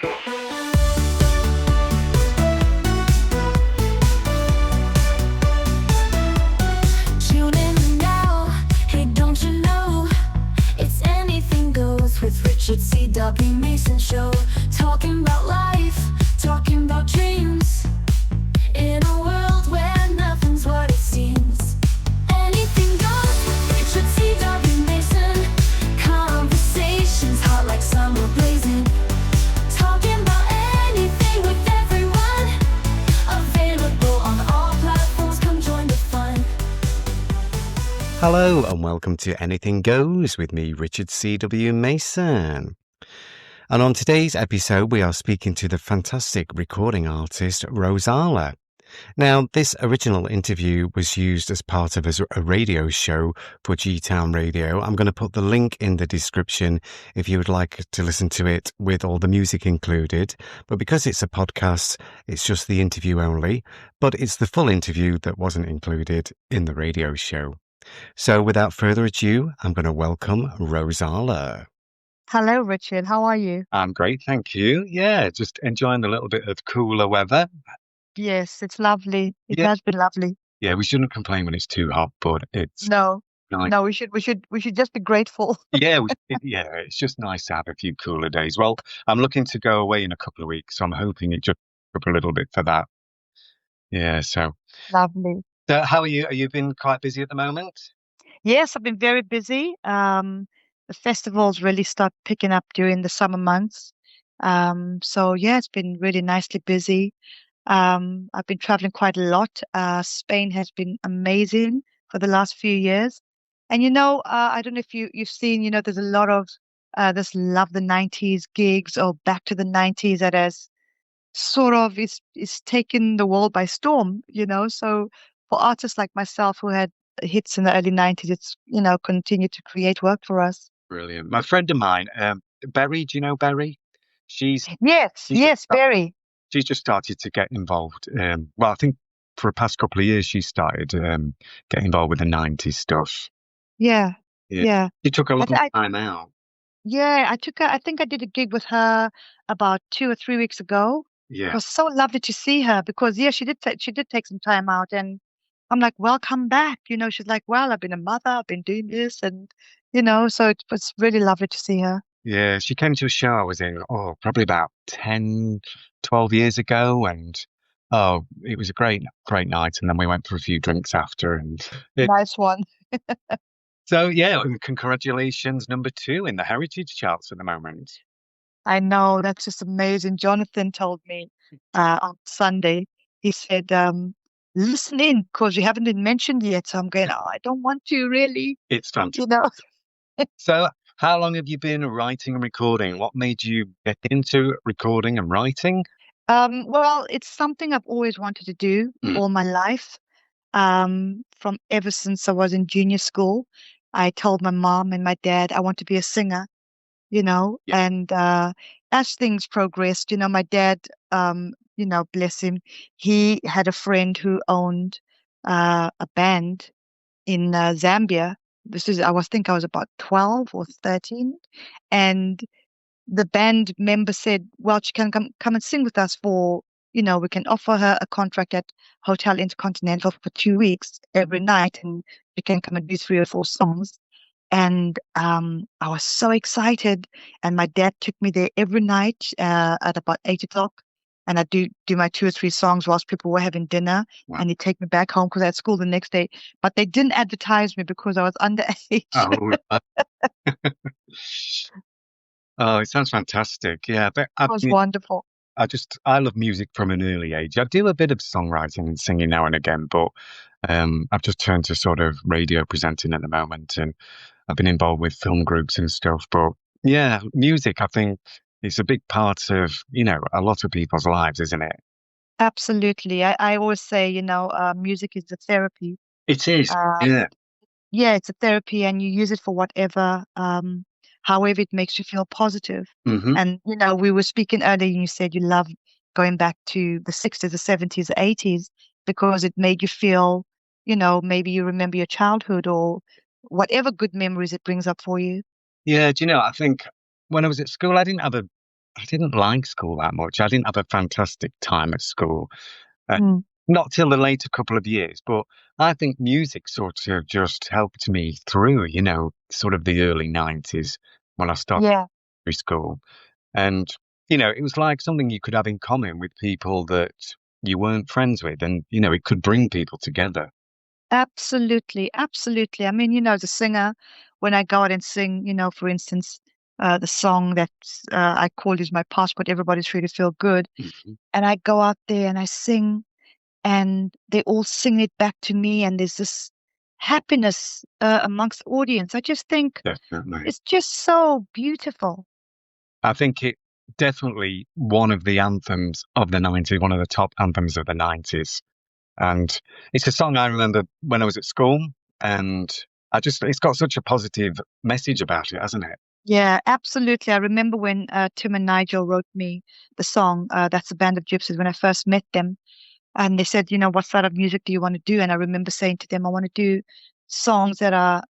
Tune in now, hey, don't you know? It's anything goes with Richard C.W. Mason Show. Talking about life, talking about dreams. In a world where nothing's what it seems. Anything goes with Richard C.W. Mason. Conversations hot like summer blazing. Talking about anything with everyone. Available on all platforms, come join the fun. Hello and welcome to Anything Goes with me, Richard C.W. Mason. And on today's episode, we are speaking to the fantastic recording artist, Rozalla. Now, this original interview was used as part of a radio show for G-Town Radio. I'm going to put the link in the description if you would like to listen to it with all the music included. But because it's a podcast, it's just the interview only. But it's the full interview that wasn't included in the radio show. So without further ado, I'm going to welcome Rozalla. Hello, Richard. How are you? I'm great, thank you. Yeah, just enjoying a little bit of cooler weather. Yes, it's lovely. It Yeah. has been lovely. Yeah, we shouldn't complain when it's too hot, but it's No, nice. no, we should just be grateful. Yeah, it's just nice to have a few cooler days. Well, I'm looking to go away in a couple of weeks, so I'm hoping it just up a little bit for that. Yeah, so Lovely. how are you? Are you been quite busy at the moment? Yes, I've been very busy. The festivals really start picking up during the summer months. So yeah, it's been really nicely busy. I've been traveling quite a lot. Spain has been amazing for the last few years. And I don't know if you've seen, there's a lot of this Love the 90s gigs or Back to the 90s that has sort of is taken the world by storm, So for artists like myself who had hits in the early 90s, it's, continued to create work for us. Brilliant. My friend of mine, Berry, do you know Berry? She's Yes, Barry. she's just started to get involved. Well, I think for the past couple of years, she started getting involved with the 90s stuff. Yeah. Yeah. Yeah. It took a long I time out. Yeah, I think I did a gig with her about 2 or 3 weeks ago. It Yeah. was so lovely to see her because she did take some time out, and I'm like, well, come back. She's like, well, I've been a mother, I've been doing this, and so it was really lovely to see her. Yeah, she came to a show I was in, probably about 10, 12 years ago. And, it was a great night. And then we went for a few drinks after. And Nice one. so, yeah, and congratulations, number 2 in the Heritage charts at the moment. I know, that's just amazing. Jonathan told me on Sunday, he said, listen in because you haven't been mentioned yet. So I'm going, oh, I don't want to really, It's fantastic. you know. So, how long have you been writing and recording? What made you get into recording and writing? Well, it's something I've always wanted to do all my life. From ever since I was in junior school, I told my mom and my dad I want to be a singer, Yeah. and as things progressed, my dad, bless him, he had a friend who owned a band in Zambia. I was about 12 or 13, and the band member said, well, she can come and sing with us for, we can offer her a contract at Hotel Intercontinental for 2 weeks every night, and she can come and do 3 or 4 songs. And I was so excited, and my dad took me there every night at about 8 o'clock, and I'd do my 2 or 3 songs whilst people were having dinner. Wow. And he'd take me back home because I had school the next day. But they didn't advertise me because I was underage. Oh, oh, it sounds fantastic. Yeah, but It was wonderful. I love music from an early age. I do a bit of songwriting and singing now and again, but I've just turned to sort of radio presenting at the moment, and I've been involved with film groups and stuff. But yeah, music, I think, is a big part of, a lot of people's lives, isn't it? Absolutely. I always say, music is a therapy. It is. Yeah. Yeah, it's a therapy, and you use it for whatever, however it makes you feel positive. Hmm. And, we were speaking earlier, and you said you love going back to the 60s, the 70s, the 80s, because it made you feel, maybe you remember your childhood or whatever good memories it brings up for you. Yeah, do you know, I think when I was at school, I didn't have a I didn't like school that much. I didn't have a fantastic time at school. Uh, Mm. not till the later couple of years, but I think music sort of just helped me through, sort of the early 90s when I started Yeah, school. And, it was like something you could have in common with people that you weren't friends with. And, it could bring people together. absolutely, absolutely. I mean, as a singer, when I go out and sing, for instance, the song that I called is my passport, Everybody's Free to Feel Good. Mhm. And I go out there and I sing, and they all sing it back to me, and there's this happiness amongst the audience. I just think Definitely. it's just so beautiful. I think it definitely one of the anthems of the 90s, one of the top anthems of the 90s. And it's a song I remember when I was at school. And it's got such a positive message about it, hasn't it? Yeah, absolutely. I remember when Tim and Nigel wrote me the song, That's a Band of Gypsies, when I first met them. And they said, what sort of music do you want to do? And I remember saying to them, I want to do songs that are,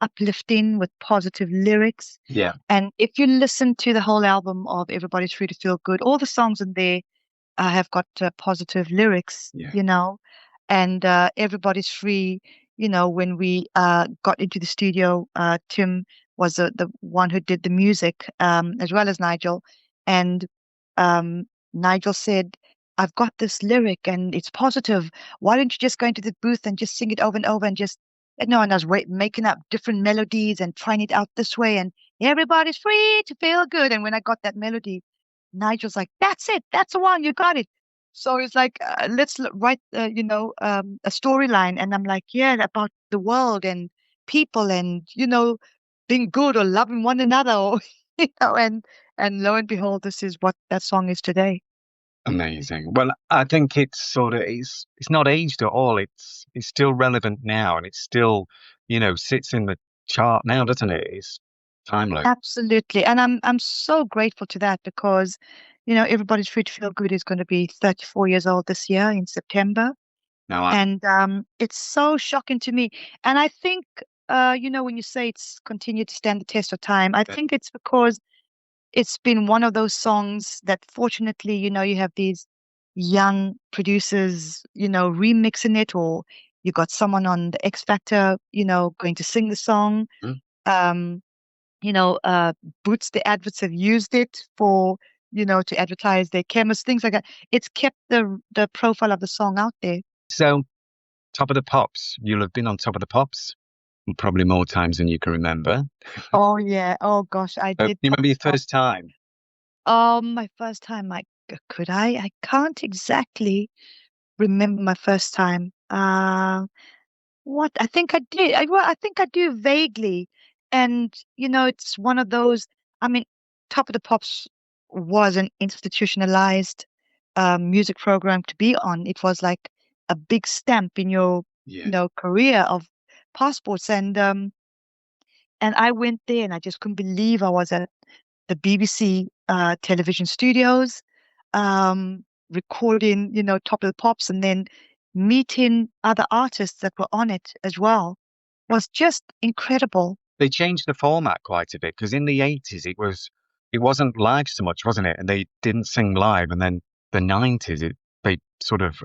uplifting with positive lyrics. Yeah. And if you listen to the whole album of Everybody's Free to Feel Good, all the songs in there have got positive lyrics, Yeah. and everybody's free. When we got into the studio, Tim was the one who did the music, as well as Nigel. And um, Nigel said, I've got this lyric and it's positive. Why don't you just go into the booth and just sing it over and over and just, no, and I was making up different melodies and trying it out this way. And everybody's free to feel good. And when I got that melody, Nigel's like, that's it. That's the one. You got it. So it's like, let's write, a storyline. And I'm like, yeah, about the world and people and, being good or loving one another or, and lo and behold, this is what that song is today. Amazing. Well, I think it's not aged at all. It's still relevant now, and it's still, sits in the chart now, doesn't it? It's timeless. Absolutely. And I'm so grateful to that because, Everybody's Free to Feel Good is going to be 34 years old this year in September. Now, And it's so shocking to me. And I think, when you say it's continued to stand the test of time, I think it's because it's been one of those songs that fortunately, you have these young producers, remixing it, or you got someone on the X Factor, going to sing the song. mm. Um, Boots, the adverts have used it for, to advertise their chemists, things like that. It's kept the profile of the song out there. So, Top of the Pops. You'll have been on Top of the Pops probably more times than you can remember. Oh yeah. Oh gosh, I So, did you Top remember of your the Top. first time? My first time, could I? I can't exactly remember my first time. What? I think I did. Well, I think I do vaguely. And, it's one of those, I mean, Top of the Pops was an institutionalized music program to be on. It was like a big stamp in your, Yeah. career of passports. And I went there and I just couldn't believe I was at the BBC television studios, recording, Top of the Pops, and then meeting other artists that were on it as well was just incredible. They changed the format quite a bit because in the 80s it wasn't live so much, wasn't it? And they didn't sing live. And then the 90s, they sort of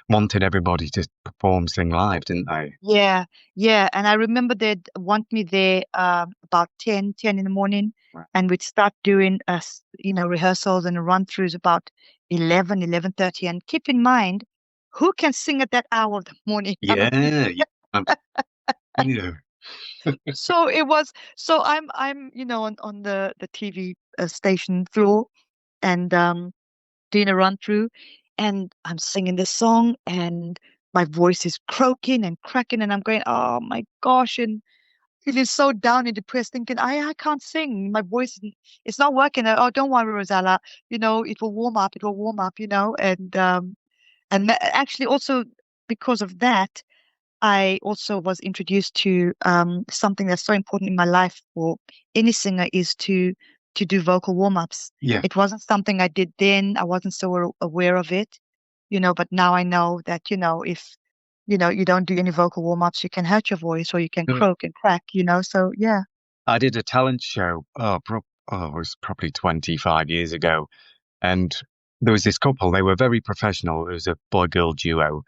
wanted everybody to perform, sing live, didn't they? Yeah, yeah. And I remember they'd want me there about 10 in the morning, Right. and we'd start doing rehearsals and run-throughs about 11:30. And keep in mind, who can sing at that hour of the morning? I Yeah, mean, yeah. Yeah. so I'm on the TV station floor and doing a run through, and I'm singing this song and my voice is croaking and cracking and I'm going, oh my gosh, and feeling so down and depressed, thinking I can't sing, my voice it's not working. Oh, don't worry, Rosella, it will warm up, and actually also because of that I also was introduced to something that's so important in my life for any singer is to do vocal warm-ups. Yeah. It wasn't something I did then. I wasn't so aware of it, but now I know that, if, you don't do any vocal warm-ups, you can hurt your voice or you can Mm. croak and crack, so yeah. I did a talent show, oh, it was probably 25 years ago. And there was this couple, they were very professional. It was a boy-girl duo,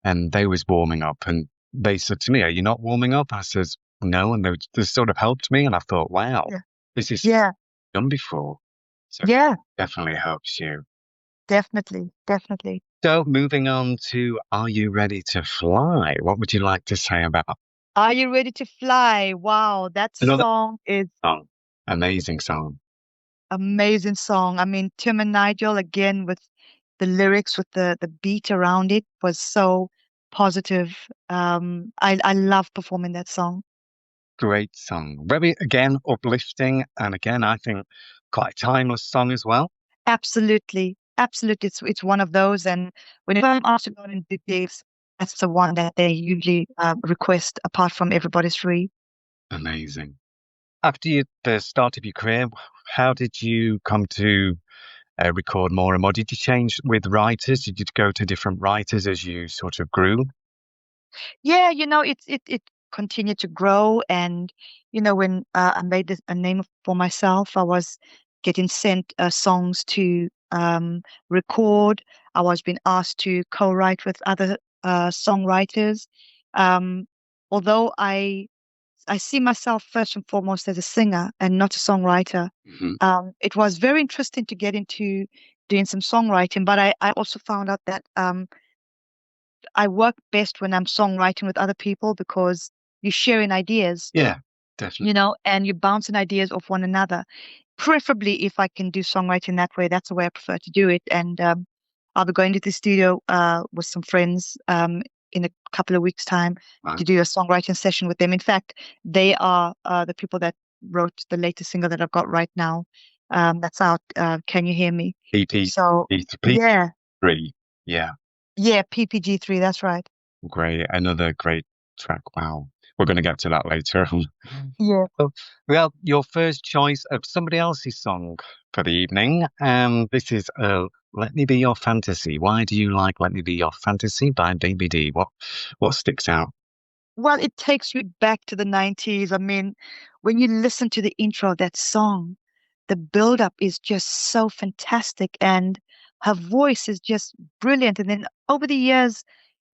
and they was warming up, and they said to me, "Are you not warming up?" I says, "No," and they sort of helped me, and I thought, wow, Yeah. this is Yeah. done before. So it Yeah. definitely helps you. Definitely. Definitely. So moving on to Are You Ready to Fly? What would you like to say about Are you ready to fly? Wow, that another song is song? Amazing song. amazing song. I mean, Tim and Nigel again with the lyrics, with the beat around it was so positive. I love performing that song. Great song. Very, again, uplifting. And again, I think quite a timeless song as well. Absolutely, absolutely. It's one of those, and whenever I'm asked to go on and do gigs, that's the one that they usually request. Apart from Everybody's Free. Amazing. After the start of your career, how did you come to record more and more? Did you change with writers? Did you go to different writers as you sort of grew? Yeah, it continued to grow, and when I made a name for myself, I was getting sent songs to record. I was being asked to co-write with other songwriters. Um, although I see myself first and foremost as a singer and not a songwriter. Hmm. It was very interesting to get into doing some songwriting, but I also found out that I work best when I'm songwriting with other people because you're sharing ideas, Yeah, definitely. and you're bouncing ideas off one another. Preferably, if I can do songwriting that way, that's the way I prefer to do it. And I'll be going to the studio with some friends in a couple of weeks' time Right. to do a songwriting session with them. In fact, they are the people that wrote the latest single that I've got right now. That's out. Can you hear me? EP, So yeah, EP3. Yeah. yeah, PPG3. That's right. Great. Another great track. Wow. We're going to get to that later on. Yeah. Oh, well, your first choice of somebody else's song for the evening. This is Let Me Be Your Fantasy. Why do you like Let Me Be Your Fantasy by Baby D? What sticks out? Well, it takes you back to the 90s. I mean, when you listen to the intro of that song, the build-up is just so fantastic, and her voice is just brilliant. And then over the years,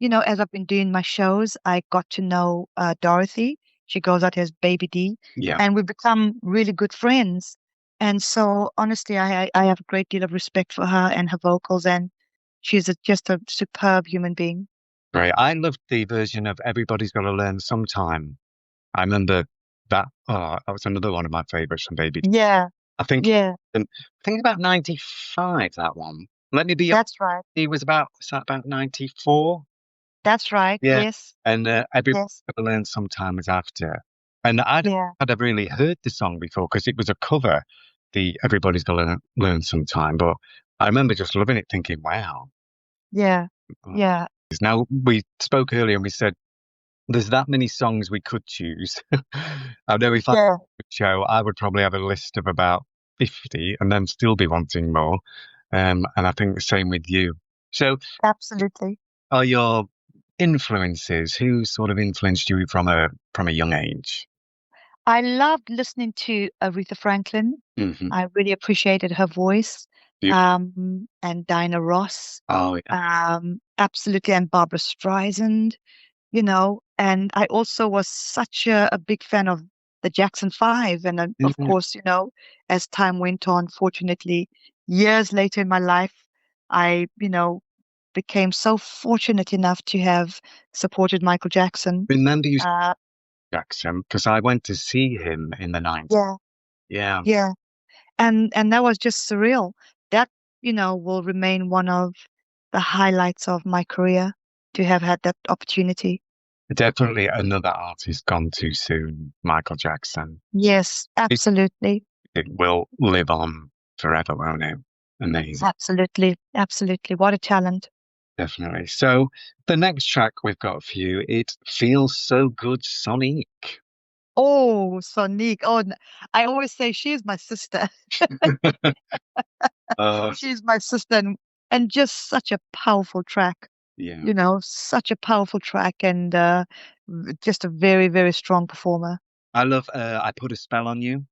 as I've been doing my shows, I got to know Dorothy. She goes out as Baby D, Yeah. and we've become really good friends. And so, honestly, I have a great deal of respect for her and her vocals, and she's just a superb human being. Great. I loved the version of Everybody's Gotta Learn Sometime. I remember that. Oh, that was another one of my favorites from Baby D. Yeah, I think, yeah, I think about 95, that one. Let Me Be Your that's right. Fantasy was that about 94? That's right. Yeah. Yes. And Everybody's Yes. Gotta Learn Sometime was after. And Yeah. I'd have really heard the song before because it was a cover, the Everybody's Gotta Learn Sometime. But I remember just loving it, thinking, wow. Yeah. Yeah. Now, we spoke earlier and we said there's that many songs we could choose. I know if I Yeah. could show, I would probably have a list of about 50 and then still be wanting more. And I think the same with you. So, Absolutely. are your influences, who sort of influenced you from a young age? I loved listening to Aretha Franklin. Hmm. I really appreciated her voice. And Dinah Ross. Oh, yeah. Absolutely. And Barbara Streisand, and I also was such a big fan of the Jackson Five. And of Yeah. course, as time went on, fortunately, years later in my life, I, became so fortunate enough to have supported Michael Jackson. Remember you, Uh, Jackson, because I went to see him in the 90s. yeah, Yeah, yeah, and that was just surreal. That will remain one of the highlights of my career to have had that opportunity. definitely another artist gone too soon, Michael Jackson. Yes, It, absolutely, it will live on forever, won't it? Amazing. absolutely, absolutely. What a talent! Definitely. So the next track we've got for you, it feels so good, Sonic. Oh, Sonique. Oh, I always say she's my sister. uh, She's my sister, and just such a powerful track. yeah. Such a powerful track, and just a very, very strong performer. I love I Put a Spell on You.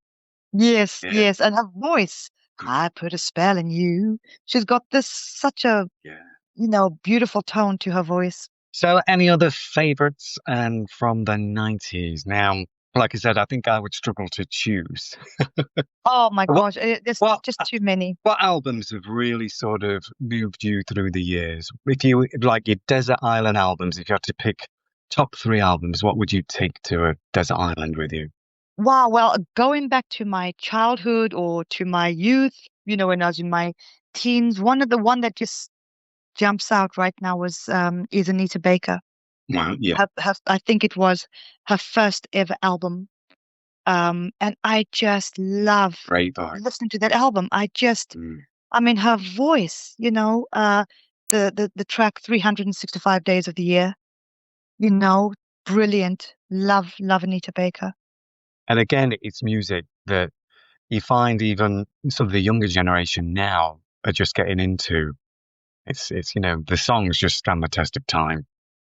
Yes, Yeah. yes, and her voice. I put a spell in you. She's got this such a, Yeah. beautiful tone to her voice. So, any other favorites from the 90s? Now, like I said, I think I would struggle to choose. Oh my What gosh, there's what just too many. what albums have really sort of moved you through the years? If you like your desert island albums, if you had to pick top three albums, what would you take to a desert island with you? Wow, well, going back to my childhood or to my youth, when I was in my teens, one that just jumps out right now was is Anita Baker. Well, yeah, I think it was her first ever album. And I just love great vibe. listening to that album. Mm. I mean, her voice, the track 365 Days of the Year, you know, brilliant. Love Anita Baker. And again, it's music that you find even sort of the younger generation now are just getting into. It's the songs just stand the test of time.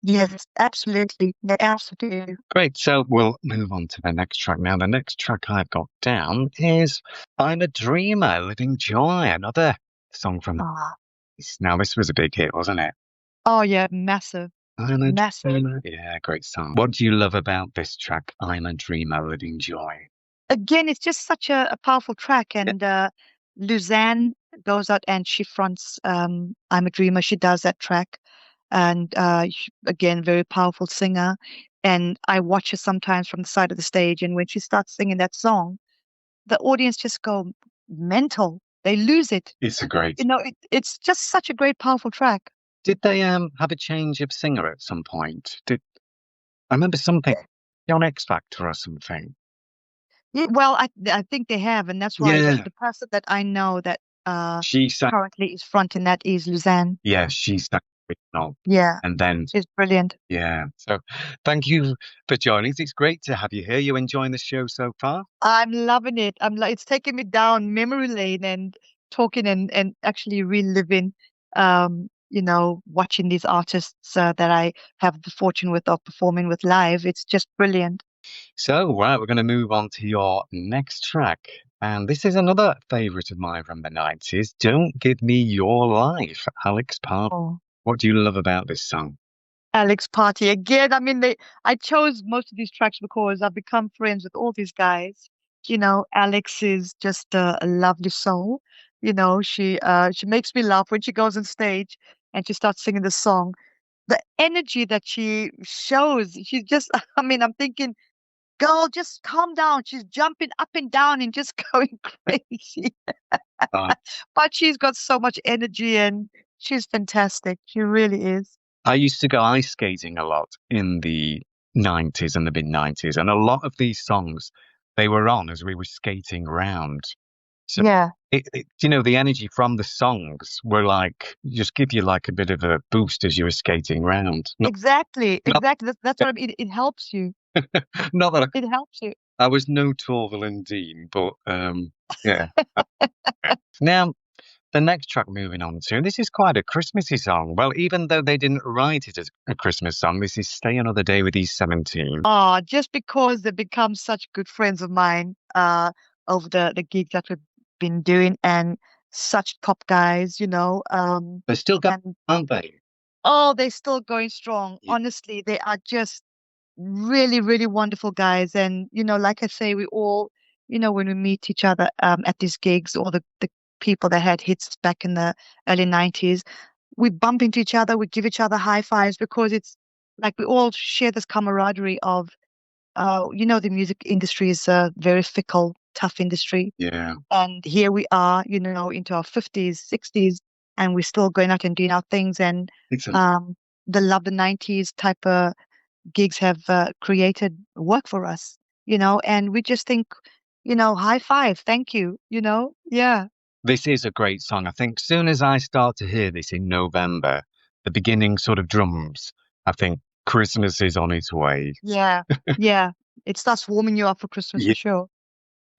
Yes, absolutely. They absolutely do. Great. So we'll move on to the next track now. The next track I've got down is I'm a Dreamer, Living Joy, another song from Ah. now this was a big hit, wasn't it? Oh, yeah, massive, I'm a massive. Dreamer. Yeah, great song. What do you love about this track, I'm a Dreamer, Living Joy? Again, it's just such a powerful track. Yeah, And Luzanne goes out and she fronts I'm a Dreamer. She does that track. And again, very powerful singer. And I watch her sometimes from the side of the stage. And when she starts singing that song, the audience just go mental. They lose it. it's a great. It's just such a great, powerful track. Did they have a change of singer at some point? Did I remember something on X Factor or something? Yeah, well, I think they have, and that's why the Yeah, the person that I know that she sang. currently is fronting that is Luzanne. Yeah, she sang original, Yeah, and then she's brilliant. yeah. So thank you for joining us. It's great to have you here. You enjoying the show so far? I'm loving it. It's taking me down memory lane and talking and actually reliving, watching these artists that I have the fortune with of performing with live. It's just brilliant. So, right, we're going to move on to your next track. And this is another favourite of mine from the 90s. Don't Give Me Your Life, Alex Parr. Oh, What do you love about this song? Alex Party again. I mean, I chose most of these tracks because I've become friends with all these guys. Alex is just a lovely soul. She makes me laugh when she goes on stage and she starts singing the song. The energy that she shows, she's just, I mean, I'm thinking, girl, just calm down. She's jumping up and down and just going crazy. Uh, But she's got so much energy and she's fantastic. She really is. I used to go ice skating a lot in the 90s and the mid 90s, and a lot of these songs they were on as we were skating around. So, Yeah, the energy from the songs were like, just give you like a bit of a boost as you were skating around. exactly. Not, Exactly. That's what I mean. It helps you. not that It helps you. I was no Torval Dean, but yeah. Now, the next track moving on to, this is quite a Christmassy song. Well, even though they didn't write it as a Christmas song, this is Stay Another Day with These 17. Just because they've become such good friends of mine over the gigs that we've been doing and such top guys, They're still going, and aren't they? oh, they're still going strong. Yeah. Honestly, they are just really, really wonderful guys. And, like I say, we all, when we meet each other at these gigs, all the people that had hits back in the early 90s, we bump into each other, we give each other high fives because it's like we all share this camaraderie of, the music industry is a very fickle, tough industry. Yeah. And here we are, into our 50s, 60s, and we're still going out and doing our things. And Excellent. the Love the 90s type of gigs have created work for us, and we just think, high five, thank you, yeah. This is a great song. I think soon as I start to hear this in November, the beginning sort of drums, I think Christmas is on its way. Yeah, yeah. It starts warming you up for Christmas Yeah. for sure.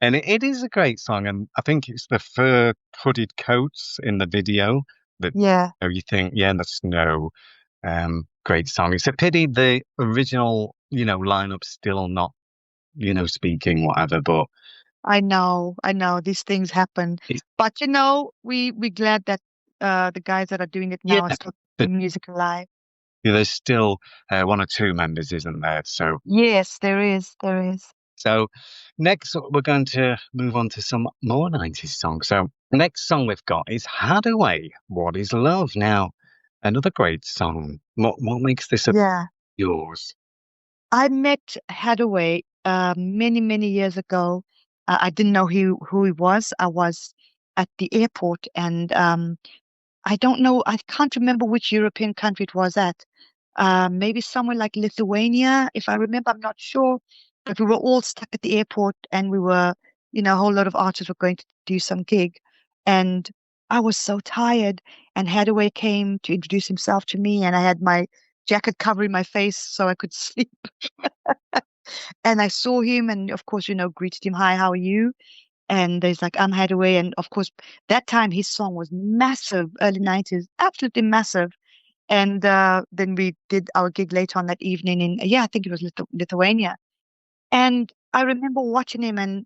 And it is a great song. And I think it's the fur hooded coats in the video that Yeah, you think, yeah, the snow. Great song. It's a pity the original, lineup's still not, speaking, whatever. But I know these things happen. It's, But we're glad that the guys that are doing it yeah, now are still but keeping music alive. there's still one or two members, isn't there? Yes, there is, there is. So next we're going to move on to some more 90s songs. So the next song we've got is Hadaway, What is Love? Now, another great song. What makes this Yeah. yours? I met Hadaway many, many years ago. I didn't know who he was. I was at the airport and I don't know, I can't remember which European country it was at. Maybe somewhere like Lithuania, if I remember, I'm not sure. But we were all stuck at the airport and we were, a whole lot of artists were going to do some gig. And I was so tired. And Hadaway came to introduce himself to me, and I had my jacket covering my face so I could sleep. And I saw him and of course, greeted him, "Hi, how are you?" And he's like, "I'm Hadaway." And of course, that time his song was massive, early 90s, absolutely massive. And then we did our gig later on that evening in, yeah, I think it was Lithuania. And I remember watching him and,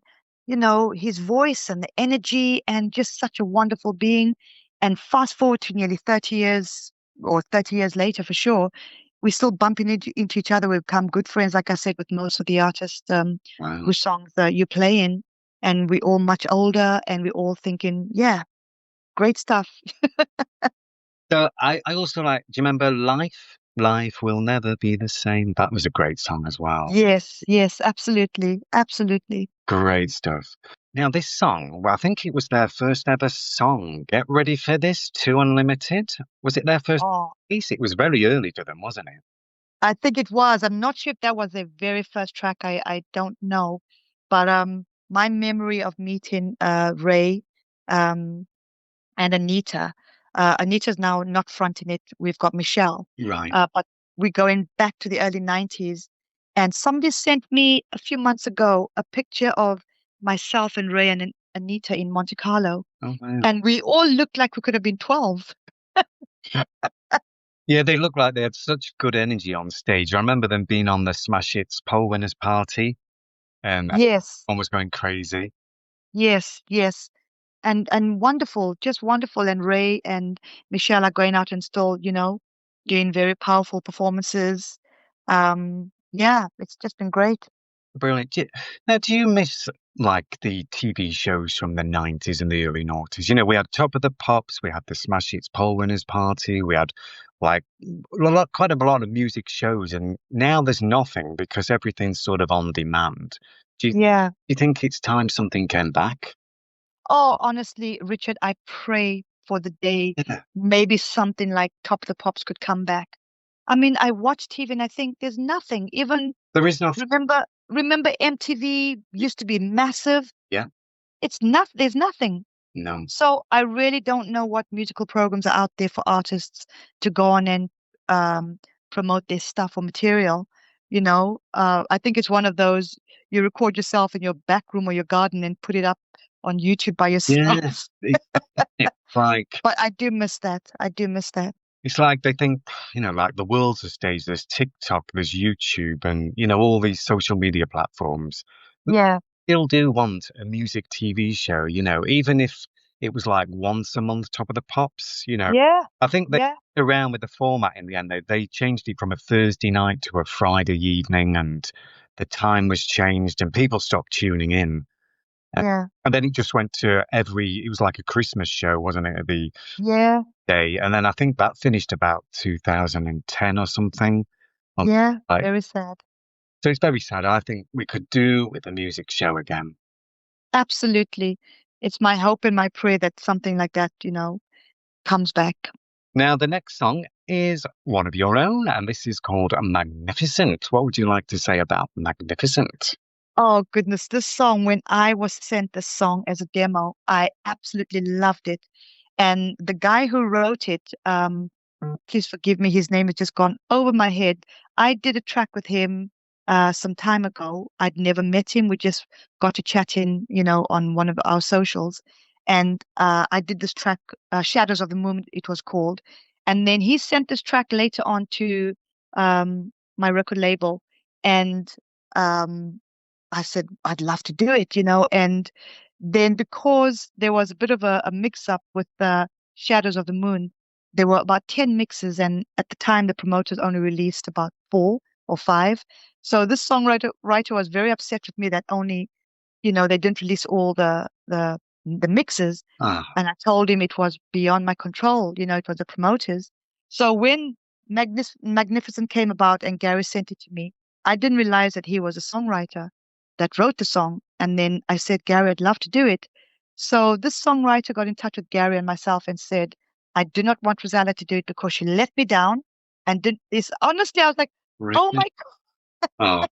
his voice and the energy and just such a wonderful being. And fast forward to nearly 30 years or 30 years later for sure, we're still bumping into each other. We've become good friends, like I said, with most of the artists Wow. whose songs you play in. And we're all much older and we're all thinking, yeah, great stuff. So I also like, do you remember Life? Life will never be the same. That was a great song as well. Yes, yes, absolutely, absolutely. Great stuff. Now, this song, well, I think it was their first ever song. Get ready for this, Two Unlimited. Was it their first Oh, piece? It was very early to them, wasn't it? I think it was. I'm not sure if that was their very first track. I don't know. But my memory of meeting Ray um and Anita. Anita's now not fronting it. We've got Michelle. Right. But we're going back to the early 90s. And somebody sent me a few months ago a picture of myself and Ray and Anita in Monte Carlo. Oh, wow. And we all looked like we could have been 12. Yeah, they looked like they had such good energy on stage. I remember them being on the Smash Hits poll winners party, and Yes, everyone was going crazy. yes, yes. And wonderful, just wonderful. And Ray and Michelle are going out and still, doing very powerful performances. Yeah, it's just been great. Brilliant. Now, do you miss like the TV shows from the 90s and the early noughties? You know, we had Top of the Pops, we had the Smash Hits poll winners party, we had like quite a lot of music shows, and now there's nothing because everything's sort of on demand. Do Yeah. you think it's time something came back? Oh, honestly, Richard, I pray for the day Yeah. maybe something like Top of the Pops could come back. I mean, I watch TV and I think there's nothing. Even There is nothing. remember MTV used to be massive. Yeah. It's not, there's nothing. No. So I really don't know what musical programs are out there for artists to go on and um, promote their stuff or material. I think it's one of those you record yourself in your back room or your garden and put it up on YouTube by Yeah. yourself. It's like But I do miss that. I do miss that. it's like they think, like the world's a stage. There's TikTok, there's YouTube, and all these social media platforms. Yeah, Still do want a music TV show, even if it was like once a month, Top of the Pops. yeah, I think they yeah, got around with the format in the end. They changed it from a Thursday night to a Friday evening, and the time was changed, and people stopped tuning in. Uh, yeah, And then it just went to it was like a Christmas show, wasn't it? The yeah, day. And then I think that finished about 2010 or something. On yeah. like, Very sad. so it's very sad. I think we could do with a music show again. Absolutely. It's my hope and my prayer that something like that, comes back. Now, the next song is one of your own, and this is called Magnificent. What would you like to say about Magnificent? Oh goodness, this song, when I was sent this song as a demo, I absolutely loved it. And the guy who wrote it, please forgive me, his name has just gone over my head. I did a track with him some time ago. I'd never met him. We just got to chat in, on one of our socials. And I did this track, Shadows of the Moon, it was called. And then he sent this track later on to my record label. And um, I said, I'd love to do it, and then because there was a bit of a mix-up with the Shadows of the Moon, there were about 10 mixes, and at the time, the promoters only released about 4 or 5. So this songwriter was very upset with me that only, they didn't release all the mixes. Ah, And I told him it was beyond my control, it was the promoters. So when Magnificent came about and Gary sent it to me, I didn't realize that he was a songwriter that wrote the song. And then I said, Gary, I'd love to do it. So this songwriter got in touch with Gary and myself and said, I do not want Rozalla to do it because she let me down and did this. Honestly, I was like, oh really? my, Oh,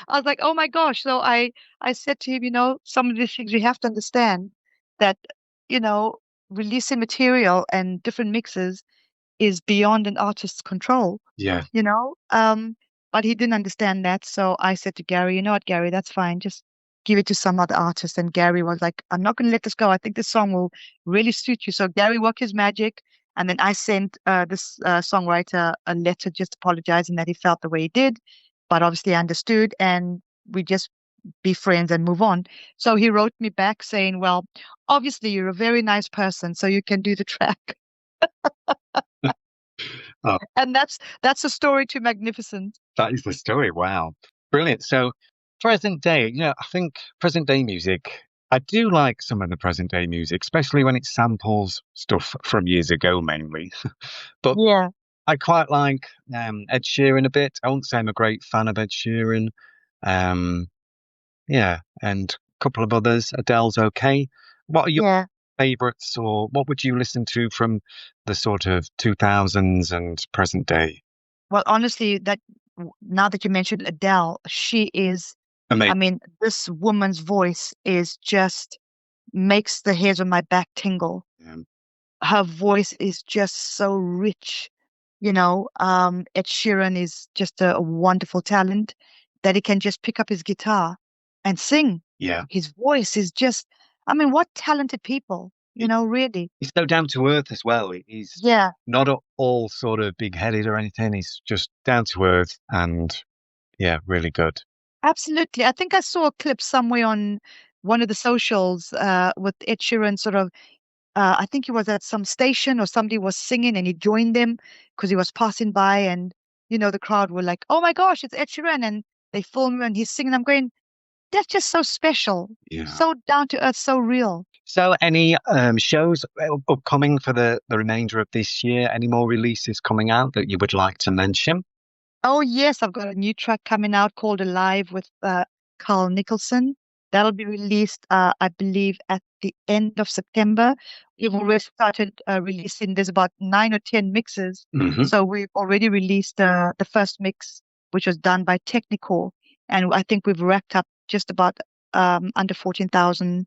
I was like, oh my gosh. So I said to him, some of these things you have to understand that, you know, releasing material and different mixes is beyond an artist's control, yeah, you know. But he didn't understand that. So I said to Gary, you know what, Gary, that's fine. Just give it to some other artist. And Gary was like, I'm not going to let this go. I think this song will really suit you. So Gary worked his magic. And then I sent this songwriter a letter just apologizing that he felt the way he did. But obviously I understood. And we just be friends and move on. So he wrote me back saying, well, obviously you're a very nice person, so you can do the track. oh, And that's a story to Magnificent. that is the story. Wow, brilliant. So, present day, I think present day music. I do like some of the present day music, especially when it samples stuff from years ago, mainly. But Yeah, I quite like Ed Sheeran a bit. I won't say I'm a great fan of Ed Sheeran. Um, yeah, and a couple of others. Adele's okay. What are your yeah. favorites, or what would you listen to from the sort of 2000s and present day? Well, honestly, now that you mentioned Adele, she is, I Amazing. mean, this woman's voice is just makes the hairs on my back tingle. Her voice is just so rich. Ed Sheeran is just a wonderful talent that he can just pick up his guitar and sing. Yeah. His voice is just, I mean, what talented people, really. He's so down to earth as well. He's Yeah, not all sort of big headed or anything. He's just down to earth and yeah, really good. absolutely. I think I saw a clip somewhere on one of the socials with Ed Sheeran sort of, I think he was at some station or somebody was singing and he joined them because he was passing by and, the crowd were like, oh my gosh, it's Ed Sheeran. And they filmed him and he's singing. I'm going, that's just so special, Yeah. so down to earth, so real. So, any shows upcoming for the remainder of this year? Any more releases coming out that you would like to mention? Oh, yes, I've got a new track coming out called Alive with Carl Nicholson. That'll be released, I believe, at the end of September. We've already started releasing, there's about 9 or 10 mixes. Hmm. So we've already released the first mix, which was done by Technical. And I think we've racked up just about under 14,000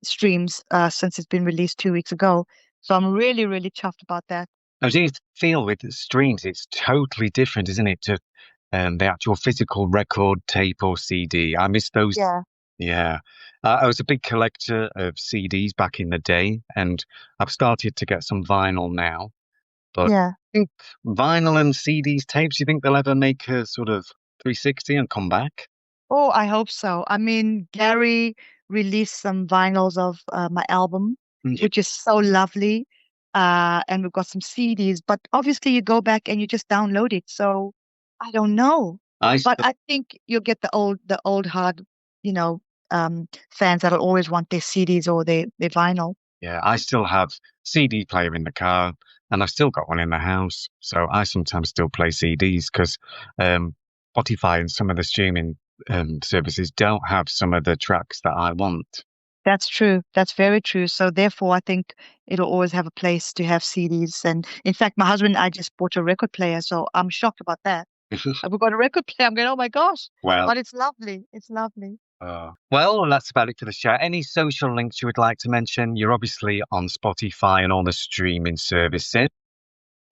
streams since it's been released 2 weeks ago. So I'm really, really chuffed about that. Now, do you feel with the streams, it's totally different, isn't it, to the actual physical record, tape, or CD? I miss those. Yeah, Yeah. I was a big collector of CDs back in the day, and I've started to get some vinyl now. But yeah. I think vinyl and CDs, tapes, you think they'll ever make a sort of 360 and come back? Oh, I hope so. I mean, Gary released some vinyls of my album, Yeah. which is so lovely. And we've got some CDs, but obviously you go back and you just download it. So I don't know. I But still, I think you'll get the old hard, you know, fans that'll always want their CDs or their vinyl. yeah, I still have CD player in the car, and I've still got one in the house. So I sometimes still play CDs because Spotify and some of the streaming services don't have some of the tracks that I want. That's true. That's very true. So therefore, I think it'll always have a place to have CDs. And in fact, my husband and I just bought a record player, so I'm shocked about that. We've got a record player. I'm going, oh my gosh. Well, But it's lovely. It's lovely. well, that's about it for the show. Any social links you would like to mention? You're obviously on Spotify and all the streaming services.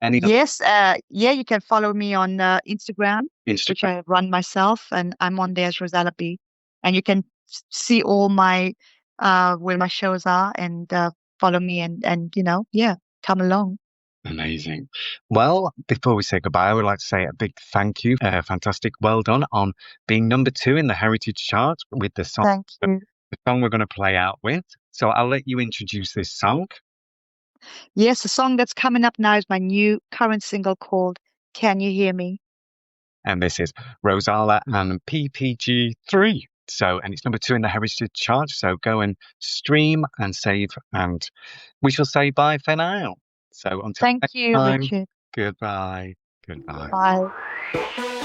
Any other Yes, yeah, you can follow me on Instagram, which Instagram? I run myself, and I'm on there as Rozalla B. And you can see all my where my shows are and follow me and yeah, come along. Amazing. Well, before we say goodbye, I would like to say a big thank you. Fantastic. Well done on being number 2 in the Heritage chart with Thank you. the song we're going to play out with. So I'll let you introduce this song. Yes, the song that's coming up now is my new current single called Can You Hear Me? And this is Rozalla and PPG3. So, and it's number 2 in the Heritage chart. So go and stream and save, and we shall say bye for now. So until Thank next you, time, Richard. goodbye. Goodbye. Bye.